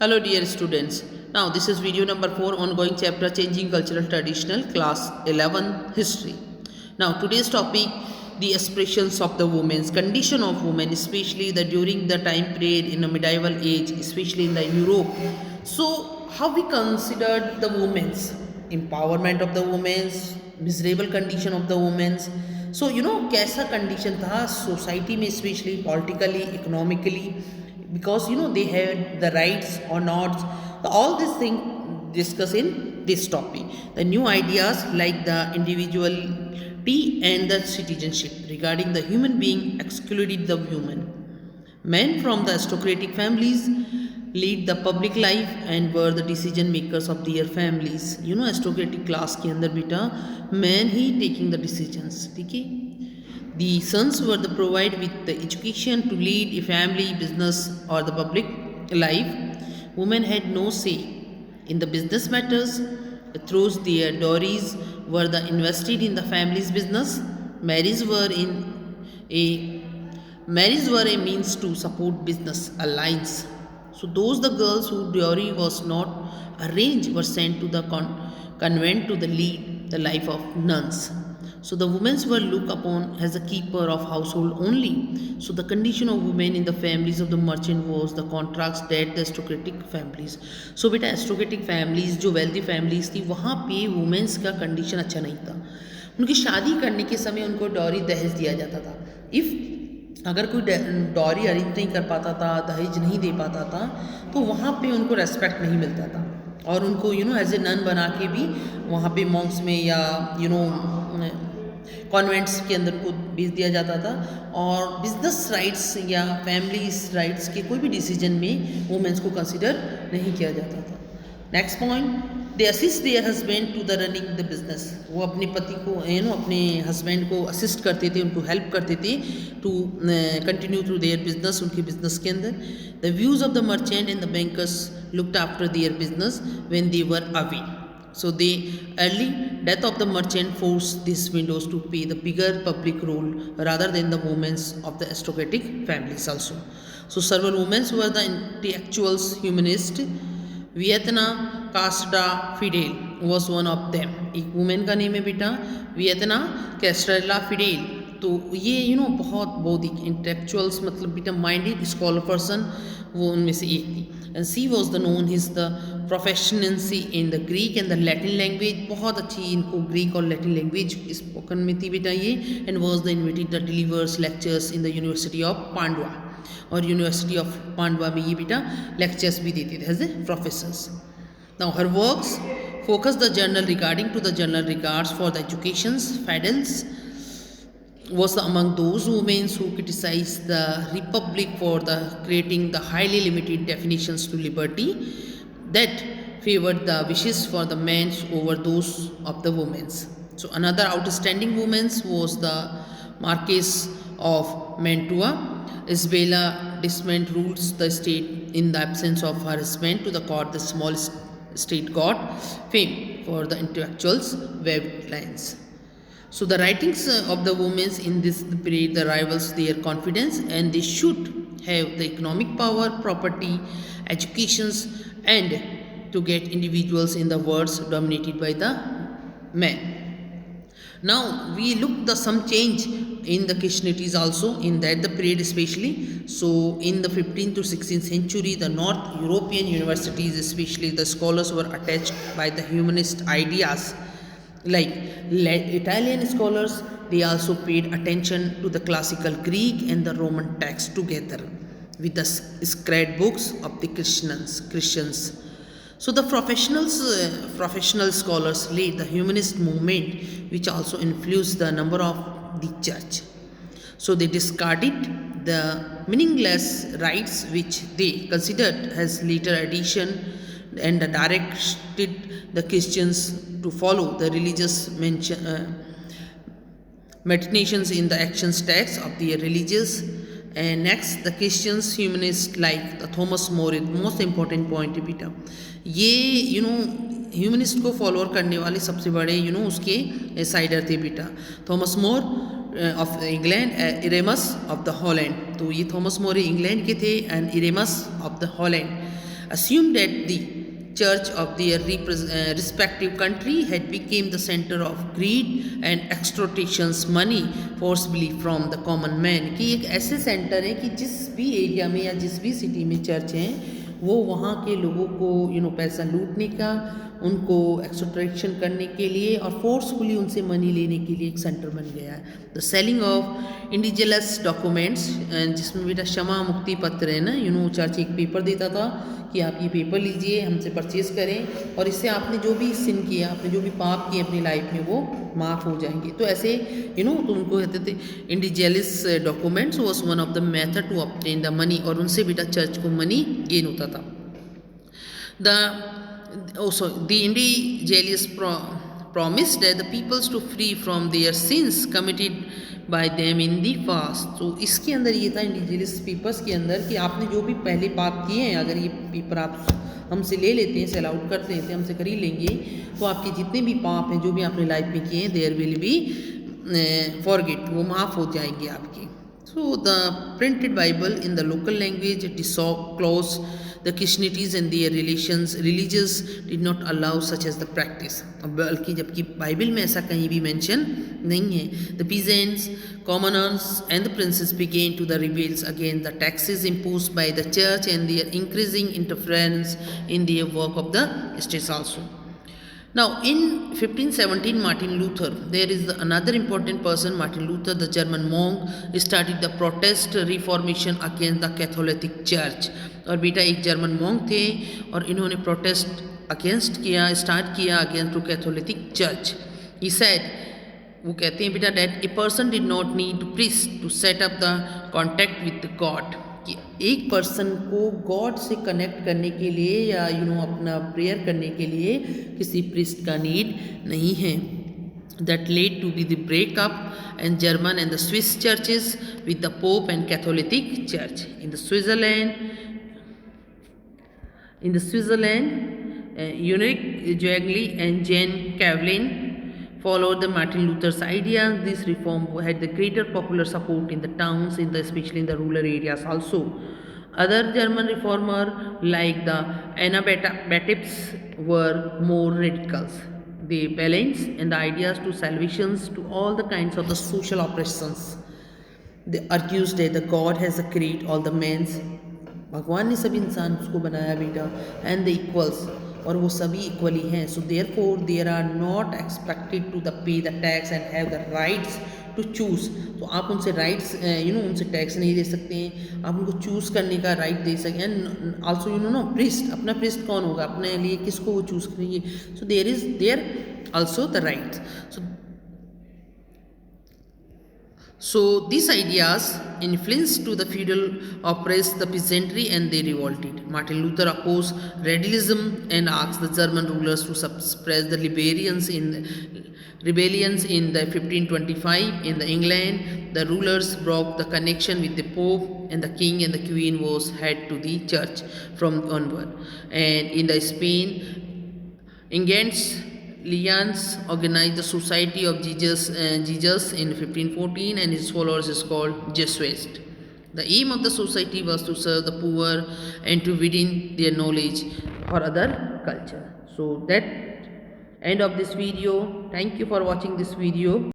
Hello dear students. Now this is video number 4 ongoing chapter changing cultural traditional class 11 history. Now today's topic the aspirations of the women's condition of women, especially the during the time period in the medieval age, especially in the Europe. So how we considered the women's empowerment of the women's miserable condition of the women's. So कैसा condition था society में, especially politically, economically, because they have the rights or not. All these things discuss in this topic. The new ideas like the individuality and the citizenship regarding the human being excluded the women. Men from the aristocratic families lead the public life and were the decision makers of their families. aristocratic class के अंदर बेटा men he taking the decisions. ठीक है. The sons were the provided with the education to lead a family, business, or the public life. Women had no say in the business matters. Through their dowries were the invested in the family's business. Marriages were a marriages were a means to support business alliance. So those the girls whose dowry was not arranged were sent to the convent to the lead the life of nuns. So the women were looked upon as a keeper of household only. So the condition of women in the families of the merchant was the contracts that the aristocratic families. So बेटा aristocratic families जो wealthy families थी वहाँ पे women's का condition अच्छा नहीं था. उनकी शादी करने के समय उनको डॉरी दहेज दिया जाता था. इफ़ अगर कोई डॉरी अरेंज नहीं कर पाता था, दहेज नहीं दे पाता था, तो वहाँ पे उनको रेस्पेक्ट नहीं मिलता था और उनको एज ए नन बना के भी वहाँ पे मॉन्क्स में या कॉन्वेंट्स के अंदर को भेज दिया जाता था और बिजनेस राइट्स या फैमिली राइट्स के कोई भी डिसीजन में वुमेन्स को कंसिडर नहीं किया जाता था. Next point, they assist their husband to the running the business. वो अपने पति को अपने हस्बैंड को असिस्ट करते थे, उनको हेल्प करते थे to continue through their business, उनके बिजनेस के अंदर. The views of the merchant and the bankers looked after their business when they were away. So the early death of the merchant forced these widows to play the bigger public role rather than the women of the aristocratic families also. So several women were the intellectuals, humanists. वियतना कास्ट्रा Fidel was one of them. एक woman का name है बेटा वियतना कैस्ट्रेला Fidel. तो ये बहुत बौद्धिक इंटेलेक्चुअल्स मतलब बेटा माइंडेड स्कॉलर पर्सन वो उनमें से एक थी. And she was the known his the proficiency in the Greek and the Latin language. बहुत अच्छी इनको ग्रीक और लैटिन लैंग्वेज स्पोकन में थी बेटा ये. And was the invited the delivers lectures in the university of Padua. और university of पांडवा में ये बेटा लेक्चर्स भी देते थे as a professors. Now her works focus the journal regarding to the journal regards for the educations. Fidels was among those women who criticized the republic for the creating the highly limited definitions to liberty that favored the wishes for the men over those of the women. So another outstanding woman was the Marquess of Mantua. Isabella Desmond rules the state in the absence of her husband. To the court, the small state got fame for the intellectuals' webbed lines. So the writings of the women in this period the rivals their confidence, and they should have the economic power, property, educations, and to get individuals in the worlds dominated by the men. Now we look the some change in the Christianities also in that the period especially. So in the 15th to 16th century the North European universities especially the scholars were attached by the humanist ideas. Like Italian scholars, they also paid attention to the classical Greek and the Roman text together with the sacred books of the Christians. So the professional scholars led the humanist movement, which also influenced the number of the church. So they discarded the meaningless rites which they considered as later addition and directed the Christians to follow the religious meditations in the actions text of the religious. And next the Christians humanists like the Thomas More, most important point बेटा ये humanist को follower करने वाले सबसे बड़े उसके साइडर थे बेटा. Thomas More of England, Erasmus of the Holland. तो ये थॉमस मोर इंग्लैंड के थे and Erasmus of the Holland. assumed that the church of their respective country had become the center of greed and extortions money forcibly from the common man, कि एक ऐसे centre है कि जिस भी area में या जिस भी सिटी में चर्च हैं वो वहाँ के लोगों को पैसा लूटने का, उनको एक्सट्रैक्शन करने के लिए और फोर्सफुली उनसे मनी लेने के लिए एक सेंटर बन गया है. The selling of indigenous documents, जिसमें बेटा क्षमा मुक्ति पत्र है ना, चर्च एक पेपर देता था कि आप ये पेपर लीजिए, हमसे परचेज करें और इससे आपने जो भी सिन किया, आपने जो भी पाप किए अपनी लाइफ में वो माफ़ हो जाएंगे. तो ऐसे तो उनको कहते थे indigenous documents was one of the method to obtain the money, और उनसे बेटा चर्च को मनी गेन होता था. The indigenous promised that the peoples to free from their sins committed by them in the past. तो इसके अंदर ये था इंडिजिनस पीपल्स के अंदर कि आपने जो भी पहले पाप किए हैं, अगर ये पेपर आप हमसे ले लेते हैं, सेल आउट करते हैं, हमसे खरीद लेंगे, तो आपके जितने भी पाप हैं जो भी आपने लाइफ में किए हैं देयर विल बी फॉरगेट, वो माफ़ हो जाएंगे आपके. So the printed Bible in the local language disclosed the Christianities and their religious did not allow such as the practice. बल्कि जबकि बाइबल में ऐसा कहीं भी मेंशन नहीं है. The peasants, commoners and the princes began to the rebels against the taxes imposed by the church and their increasing interference in the work of the states also. Now, in 1517, Martin Luther, there is another important person, Martin Luther, the German monk, started the protest reformation against the Catholic Church. और बेटा एक German monk थे और इन्होंने protest against किया, start किया against to Catholic Church. He said, वो कहते हैं बेटा that a person did not need priest to set up the contact with God. कि एक पर्सन को गॉड से कनेक्ट करने के लिए या अपना प्रेयर करने के लिए किसी प्रीस्ट का नीड नहीं है. That led to be the breakup and German and the Swiss churches with the pope and Catholic church. In the Switzerland unique Zwingli and Jane Kavlin followed the Martin Luther's ideas. This reform had the greater popular support in the towns, especially in the rural areas also. Other German reformers like the Anabaptists were more radicals. They balanced and the ideas to salvations to all the kinds of the social oppressions. They argued that the God has created all the men. भगवान ने सभी इंसान उसको बनाया बेटा, and the equals, और वो सभी इक्वली हैं. So therefore there are not expected to the pay the tax and have the rights to choose. तो आप उनसे राइट्स उनसे टैक्स नहीं दे सकते हैं, आप उनको चूज़ करने का राइट दे सकते हैं. एंड आल्सो प्रिस्ट, अपना प्रिस्ट कौन होगा, अपने लिए किसको वो चूज़ करेंगे. So there is there also the rights. So these ideas influenced to the feudal oppressed the peasantry and they revolted. Martin Luther opposed radicalism and asked the German rulers to suppress the rebellions in the 1525 in the England. The rulers broke the connection with the Pope and the King and the Queen was head to the church from onward. And in the Spain, Ingents Lyons organized the Society of Jesus in 1514 and his followers is called Jesuits. The aim of the society was to serve the poor and to widen their knowledge for other culture. So that end of this video. Thank you for watching this video.